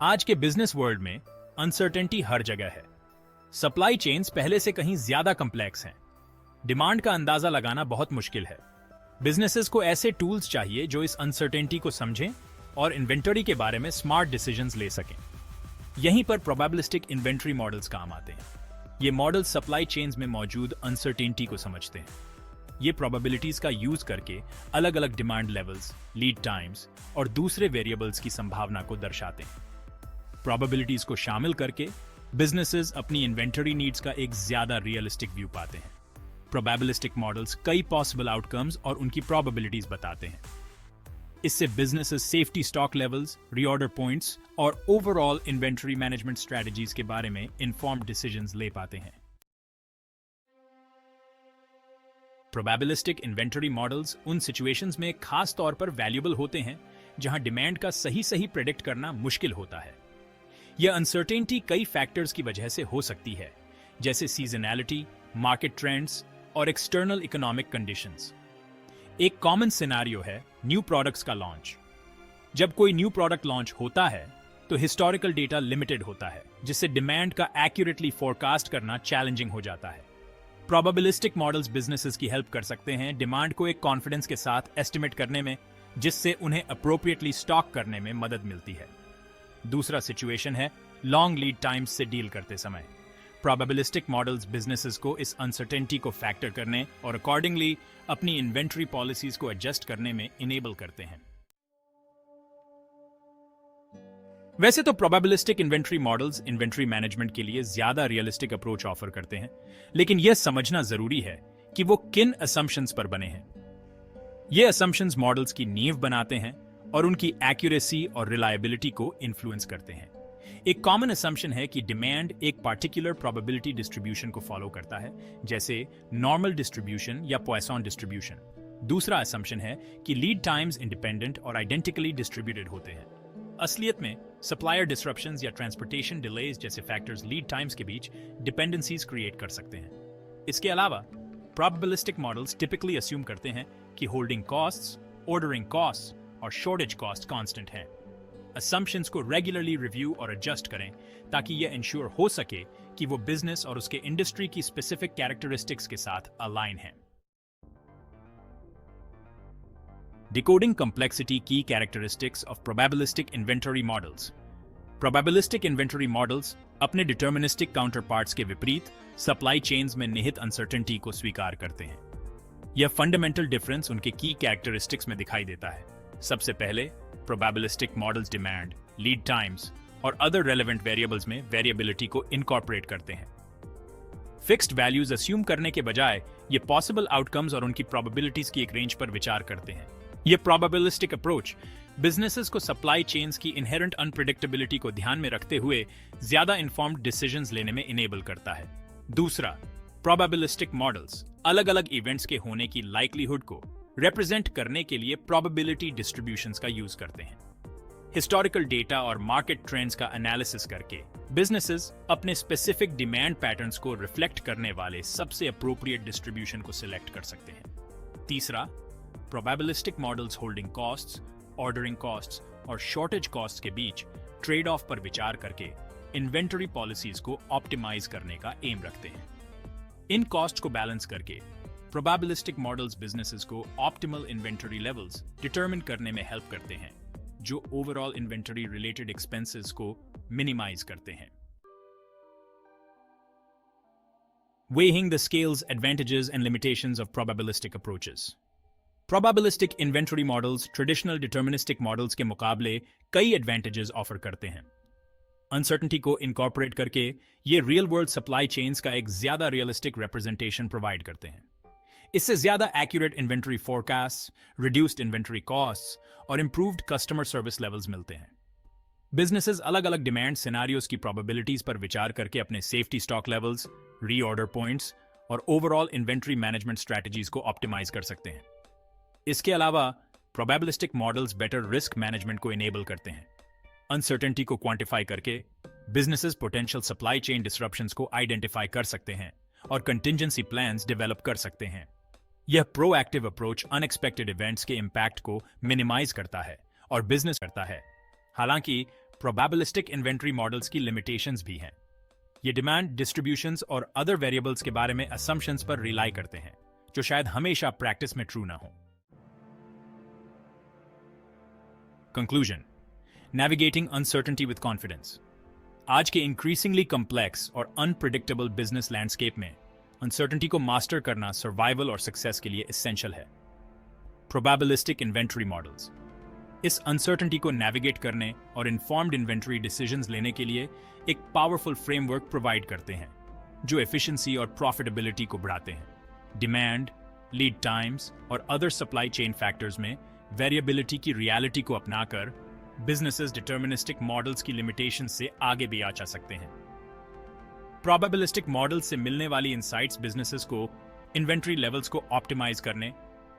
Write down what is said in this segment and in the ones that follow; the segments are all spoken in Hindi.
आज के बिजनेस वर्ल्ड में अनसर्टेनिटी हर जगह है। सप्लाई चेन्स पहले से कहीं ज्यादा कॉम्प्लेक्स हैं। डिमांड का अंदाजा लगाना बहुत मुश्किल है। बिजनेसेस को ऐसे टूल्स चाहिए जो इस अनसर्टेनिटी को समझें और इन्वेंटरी के बारे में स्मार्ट डिसीजंस ले सकें। यहीं पर प्रोबेबिलिस्टिक इन्वेंटरी मॉडल्स काम आते हैं। ये मॉडल्स सप्लाई चेन्स में मौजूद अनसर्टेनिटी को समझते हैं। ये प्रोबेबिलिटीज का यूज करके अलग अलग डिमांड लेवल्स, लीड टाइम्स और दूसरे वेरिएबल्स की संभावना को दर्शाते हैं। प्रोबेबिलिटीज को शामिल करके बिजनेसेस अपनी इन्वेंटरी नीड्स का एक ज्यादा रियलिस्टिक व्यू पाते हैं। प्रोबेबिलिस्टिक मॉडल्स कई पॉसिबल आउटकम्स और उनकी प्रोबेबिलिटीज बताते हैं। इससे businesses safety stock levels, reorder points और ओवरऑल इन्वेंटरी मैनेजमेंट स्ट्रेटजीज के बारे में इन्फॉर्म्ड डिसीजंस ले पाते हैं। प्रोबेबिलिस्टिक इन्वेंटरी मॉडल्स उन सिचुएशंस में खास तौर पर वैल्यूएबल होते हैं जहां डिमांड का सही प्रेडिक्ट करना मुश्किल होता है। यह अनसर्टेनिटी कई फैक्टर्स की वजह से हो सकती है, जैसे सीजनैलिटी, मार्केट ट्रेंड्स और एक्सटर्नल इकोनॉमिक कंडीशंस। एक कॉमन सिनेरियो है न्यू प्रोडक्ट्स का लॉन्च। जब कोई न्यू प्रोडक्ट लॉन्च होता है तो हिस्टोरिकल डेटा लिमिटेड होता है, जिससे डिमांड का एक्यूरेटली फोरकास्ट करना चैलेंजिंग हो जाता है। प्रोबेबिलिस्टिक मॉडल्स बिजनेसेस की हेल्प कर सकते हैं डिमांड को एक कॉन्फिडेंस के साथ एस्टिमेट करने में, जिससे उन्हें अप्रोप्रिएटली स्टॉक करने में मदद मिलती है। दूसरा सिचुएशन है लॉन्ग लीड टाइम्स से डील करते समय। प्रोबेबिलिस्टिक मॉडल्स बिजनेसेस को इस अनसर्टेनिटी को फैक्टर करने और अकॉर्डिंगली अपनी इन्वेंटरी पॉलिसीज को एडजस्ट करने में इनेबल करते हैं। वैसे तो probabilistic inventory models inventory management के लिए ज्यादा रियलिस्टिक अप्रोच ऑफर करते हैं, लेकिन यह समझना जरूरी है कि वो किन असम्पशंस पर बने हैं। ये असम्पशंस मॉडल्स की नींव बनाते हैं और उनकी एक्यूरेसी और रिलायबिलिटी को इन्फ्लुएंस करते हैं। एक कॉमन असम्पशन है कि डिमांड एक पार्टिकुलर प्रोबेबिलिटी डिस्ट्रीब्यूशन को फॉलो करता है, जैसे नॉर्मल डिस्ट्रीब्यूशन या पॉइसन डिस्ट्रीब्यूशन। दूसरा असम्पशन है कि लीड टाइम्स इंडिपेंडेंट और आइडेंटिकली डिस्ट्रीब्यूटेड होते हैं। असलियत में सप्लायर डिसरप्शंस या ट्रांसपोर्टेशन डिलेज जैसे फैक्टर्स लीड टाइम्स के बीच डिपेंडेंसीज क्रिएट कर सकते हैं। इसके अलावा प्रोबेबिलिस्टिक मॉडल्स टिपिकली अस्यूम करते हैं कि होल्डिंग कॉस्ट्स, ऑर्डरिंग कॉस्ट्स और शॉर्टेज कॉस्ट कांस्टेंट हैं। असम्पशंस को रेगुलरली रिव्यू और एडजस्ट करें ताकि यह इंश्योर हो सके कि वो बिजनेस और उसके इंडस्ट्री की स्पेसिफिक कैरेक्टरिस्टिक्स के साथ अलाइन हैं। Decoding complexity key characteristics of probabilistic inventory models. Probabilistic inventory models अपने deterministic counterparts के विपरीत सप्लाई चेन्स में निहित अनसर्टेनिटी को स्वीकार करते हैं। यह फंडामेंटल डिफरेंस उनके की कैरेक्टरिस्टिक्स में दिखाई देता है। सबसे पहले probabilistic models demand, lead times और अदर रेलेवेंट वेरिएबल्स में वेरिएबिलिटी को इनकॉर्पोरेट करते हैं। फिक्स्ड वैल्यूज अस्यूम करने के बजाय ये पॉसिबल आउटकम्स और उनकी प्रोबेबिलिटीज की एक रेंज पर विचार करते हैं। ये प्रोबेबिलिस्टिक अप्रोच बिजनेसेस को सप्लाई चेन्स की इनहेरेंट अनप्रेडिक्टेबिलिटी को ध्यान में रखते हुए ज्यादा इन्फॉर्म्ड डिसीजंस लेने में इनेबल करता है। दूसरा, प्रोबेबिलिस्टिक मॉडल्स अलग-अलग इवेंट्स के होने की लाइक्लीहुड को रिप्रेजेंट करने के लिए प्रोबेबिलिटी डिस्ट्रीब्यूशंस का यूज करते हैं। हिस्टोरिकल डेटा और मार्केट ट्रेंड्स का एनालिसिस करके बिजनेसेस अपने स्पेसिफिक डिमांड पैटर्न्स को रिफ्लेक्ट करने वाले सबसे अप्रोप्रिएट डिस्ट्रीब्यूशन को सिलेक्ट कर सकते हैं। तीसरा, probabilistic models holding costs, ordering costs और शॉर्टेज कॉस्ट्स के बीच ट्रेड ऑफ पर विचार करके इन्वेंटरी पॉलिसीज को ऑप्टिमाइज करने का एम रखते हैं। इन कॉस्ट को बैलेंस करके प्रोबेबिलिस्टिक मॉडल्स बिजनेसेस को ऑप्टिमल इन्वेंटरी लेवल्स डिटरमिन करने में हेल्प करते हैं, जो ओवरऑल इन्वेंटरी रिलेटेड एक्सपेंसेस को मिनिमाइज करते हैं। Weighing the scales, advantages and limitations of probabilistic approaches. Probabilistic inventory models traditional deterministic models के मुकाबले कई एडवांटेजेस ऑफर करते हैं। अनसर्टेनिटी को इनकॉर्पोरेट करके ये रियल वर्ल्ड सप्लाई चेन्स का एक ज्यादा रियलिस्टिक रिप्रेजेंटेशन प्रोवाइड करते हैं। इससे ज्यादा accurate inventory forecast, reduced inventory costs और इंप्रूव्ड कस्टमर सर्विस लेवल्स मिलते हैं। बिजनेसेस अलग अलग डिमांड सिनेरियोज की प्रोबेबिलिटीज पर विचार करके अपने safety stock levels, reorder points और ओवरऑल इन्वेंटरी मैनेजमेंट स्ट्रेटजीज को ऑप्टिमाइज कर सकते हैं। इसके अलावा probabilistic models better risk management को इनेबल करते हैं। अनसर्टेनिटी को क्वांटिफाई करके businesses potential supply chain disruptions को आइडेंटिफाई कर सकते हैं और कंटिंजेंसी प्लान्स डेवलप कर सकते हैं। यह प्रोएक्टिव अप्रोच अनएक्सपेक्टेड इवेंट्स के इम्पैक्ट को मिनिमाइज करता है और बिजनेस करता है। हालांकि प्रोबेबिलिस्टिक इन्वेंटरी मॉडल्स की लिमिटेशंस भी हैं। ये डिमांड डिस्ट्रीब्यूशंस और अदर वेरिएबल्स के बारे में असम्पशंस पर रिलाई करते हैं, जो शायद हमेशा प्रैक्टिस में ट्रू ना हो। Conclusion: navigating uncertainty with confidence. आज के इंक्रीजिंगली कॉम्प्लेक्स और अनप्रिडिक्टेबल बिजनेस लैंडस्केप में अनसर्टेनिटी को मास्टर करना सर्वाइवल और सक्सेस के लिए एसेंशियल है। प्रोबेबिलिस्टिक इन्वेंटरी मॉडल्स इस अनसर्टेनिटी को नेविगेट करने और इन्फॉर्म्ड इन्वेंटरी डिसीजंस लेने के लिए एक पावरफुल फ्रेमवर्क प्रोवाइड करते हैं, जो एफिशिएंसी और प्रॉफिटेबिलिटी को बढ़ाते हैं। डिमांड, लीड टाइम्स और अदर सप्लाई चेन फैक्टर्स में वेरिएबिलिटी की रियलिटी को अपनाकर बिजनेसेस डिटर्मिनिस्टिक मॉडल्स की लिमिटेशन से आगे भी आ जा सकते हैं। प्रोबेबिलिस्टिक मॉडल से मिलने वाली इनसाइट्स बिजनेसेस को इन्वेंटरी लेवल्स को ऑप्टिमाइज करने,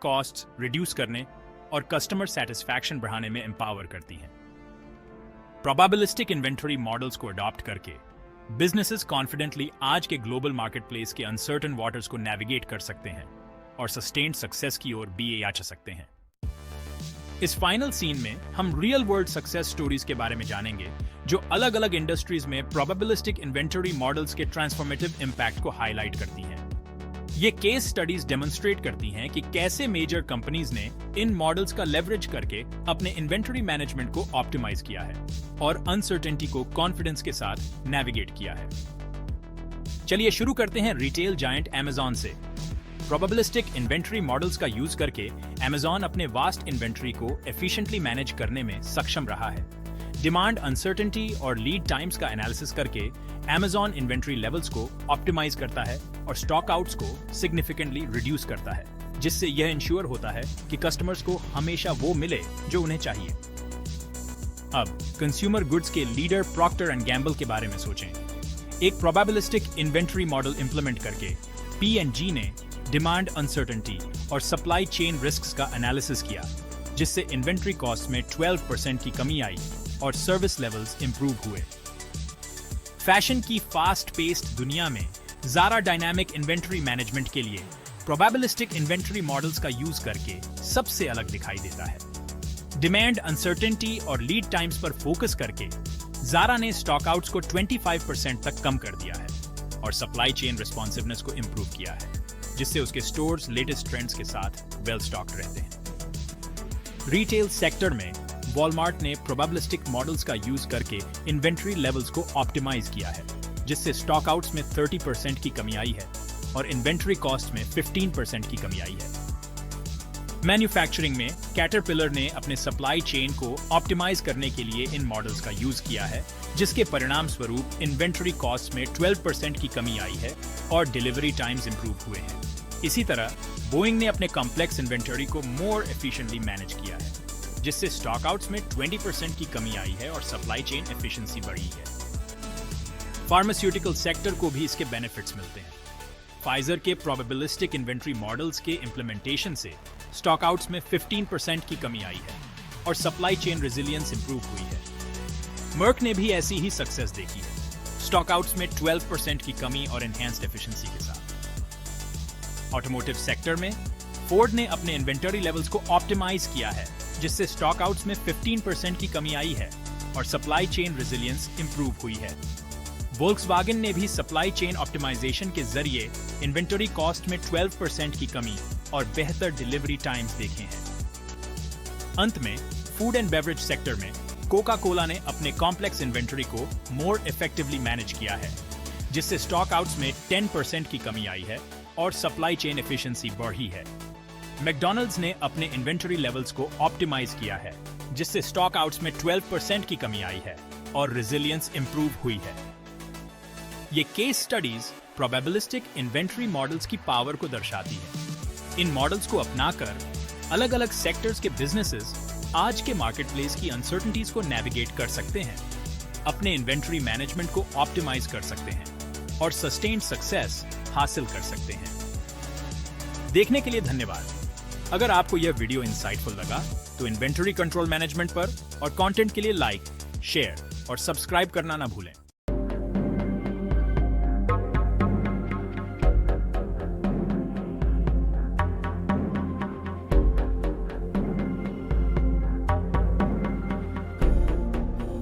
कॉस्ट रिड्यूस करने और कस्टमर सेटिस्फैक्शन बढ़ाने में एम्पावर करती हैं। प्रोबेबिलिस्टिक इन्वेंटरी मॉडल्स को अडॉप्ट करके बिजनेसेस कॉन्फिडेंटली आज के ग्लोबल मार्केटप्लेस के अनसर्टेन वाटर्स को नेविगेट कर सकते हैं और सस्टेन्ड सक्सेस की ओर भी जा सकते हैं। इस फाइनल सीन में हम रियल वर्ल्ड सक्सेस स्टोरीज के बारे में जानेंगे, जो अलग अलग इंडस्ट्रीज में प्रोबेबिलिस्टिक इन्वेंटरी मॉडल्स के ट्रांसफॉर्मेटिव इम्पैक्ट को हाईलाइट करती हैं। ये केस स्टडीज डेमोन्स्ट्रेट करती हैं कि कैसे मेजर कंपनीज ने इन मॉडल्स का लेवरेज करके अपने इन्वेंटरी मैनेजमेंट को ऑप्टिमाइज किया है और अनसर्टेनिटी को कॉन्फिडेंस के साथ नेविगेट किया है। चलिए शुरू करते हैं रिटेल जायंट Amazon से। प्रोबेबिलिस्टिक इन्वेंटरी मॉडल्स का यूज करके Amazon अपने वास्ट इन्वेंटरी को एफिशिएंटली मैनेज करने में सक्षम रहा है। डिमांड अनसर्टेनिटी और लीड टाइम्स का एनालिसिस करके Amazon इन्वेंटरी लेवल्स को ऑप्टिमाइज करता है और स्टॉक आउट्स को सिग्निफिकेंटली रिड्यूस करता है, जिससे यह इंश्योर होता है कि कस्टमर्स को हमेशा वो मिले जो उन्हें चाहिए। अब कंज्यूमर गुड्स के लीडर प्रॉक्टर एंड गैम्बल के बारे में सोचें। एक प्रोबेबिलिस्टिक इन्वेंटरी मॉडल इंप्लीमेंट करके P&G ने डिमांड अनसर्टेनिटी और सप्लाई चेन रिस्क्स का एनालिसिस किया, जिससे इन्वेंटरी कॉस्ट में 12% की कमी आई और सर्विस लेवल्स इंप्रूव हुए। फैशन की फास्ट पेस्ड दुनिया में ज़ारा डायनामिक इन्वेंटरी मैनेजमेंट के लिए प्रोबेबिलिस्टिक इन्वेंटरी मॉडल्स का यूज करके सबसे अलग दिखाई देता है। डिमांड अनसर्टेनिटी और लीड टाइम्स पर फोकस करके ज़ारा ने स्टॉक आउट्स को 25% तक कम कर दिया है और सप्लाई चेन रिस्पॉन्सिवनेस को इंप्रूव किया है, जिससे उसके स्टोर्स लेटेस्ट ट्रेंड्स के साथ वेल स्टॉक्ड रहते हैं। रिटेल सेक्टर में वॉलमार्ट ने प्रोबेबिलिस्टिक मॉडल्स का यूज करके इन्वेंटरी लेवल्स को ऑप्टिमाइज किया है, जिससे स्टॉक आउट्स में 30% की कमी आई है और इन्वेंटरी कॉस्ट में 15% की कमी आई है। मैन्युफैक्चरिंग में कैटरपिलर ने अपने सप्लाई चेन को ऑप्टिमाइज करने के लिए इन मॉडल्स का यूज किया है, जिसके परिणाम स्वरूप इन्वेंटरी कॉस्ट में 12% की कमी आई है और डिलीवरी टाइम्स इंप्रूव हुए हैं। इसी तरह बोइंग ने अपने कॉम्प्लेक्स इन्वेंटरी को मोर एफिशिएंटली मैनेज किया है, जिससे स्टॉक आउट्स में 20% की कमी आई है और सप्लाई चेन एफिशिएंसी बढ़ी है। फार्मास्यूटिकल सेक्टर को भी इसके बेनिफिट्स मिलते हैं। फाइजर के प्रोबेबिलिस्टिक इन्वेंटरी मॉडल्स के इंप्लीमेंटेशन से स्टॉक आउट्स में 15% की कमी आई है और सप्लाई चेन रेजिलियंस इंप्रूव हुई है। मर्क ने भी ऐसी ही सक्सेस देखी है, स्टॉक आउट्स में 12% की कमी और एनहांस्ड एफिशिएंसी के साथ। ऑटोमोटिव सेक्टर में फोर्ड ने अपने इन्वेंटरी लेवल्स को ऑप्टिमाइज किया है, जिससे स्टॉक आउट्स में 15% की कमी आई है और सप्लाई चेन रेजिलियंस इंप्रूव हुई है। वोल्क्सवैगन ने भी सप्लाई चेन ऑप्टिमाइजेशन के जरिए इन्वेंटरी कॉस्ट में 12% की कमी और बेहतर डिलीवरी टाइम्स देखे हैं। अंत में फूड एंड बेवरेज सेक्टर में कोका कोला ने अपने कॉम्प्लेक्स इन्वेंटरी को मोर इफेक्टिवली मैनेज किया है, जिससे स्टॉक आउट्स में 10% की कमी आई है और सप्लाई चेन एफिशिएंसी बढ़ी है। मैकडॉनल्ड्स ने अपने इन्वेंटरी लेवल्स को ऑप्टिमाइज किया है, जिससे स्टॉक आउट्स में 12% की कमी आई है और रेजिलियंस इंप्रूव हुई है। ये case studies probabilistic inventory models की पावर को दर्शाती है। इन मॉडल्स को अपनाकर अलग अलग सेक्टर्स के बिजनेसेस आज के मार्केटप्लेस की अनसर्टेनिटीज को नेविगेट कर सकते हैं, अपने इन्वेंटरी मैनेजमेंट को ऑप्टिमाइज कर सकते हैं और सस्टेन्ड सक्सेस हासिल कर सकते हैं। देखने के लिए धन्यवाद। अगर आपको यह वीडियो इंसाइटफुल लगा तो इन्वेंटरी कंट्रोल मैनेजमेंट पर और कंटेंट के लिए लाइक, शेयर और सब्सक्राइब करना ना भूलें।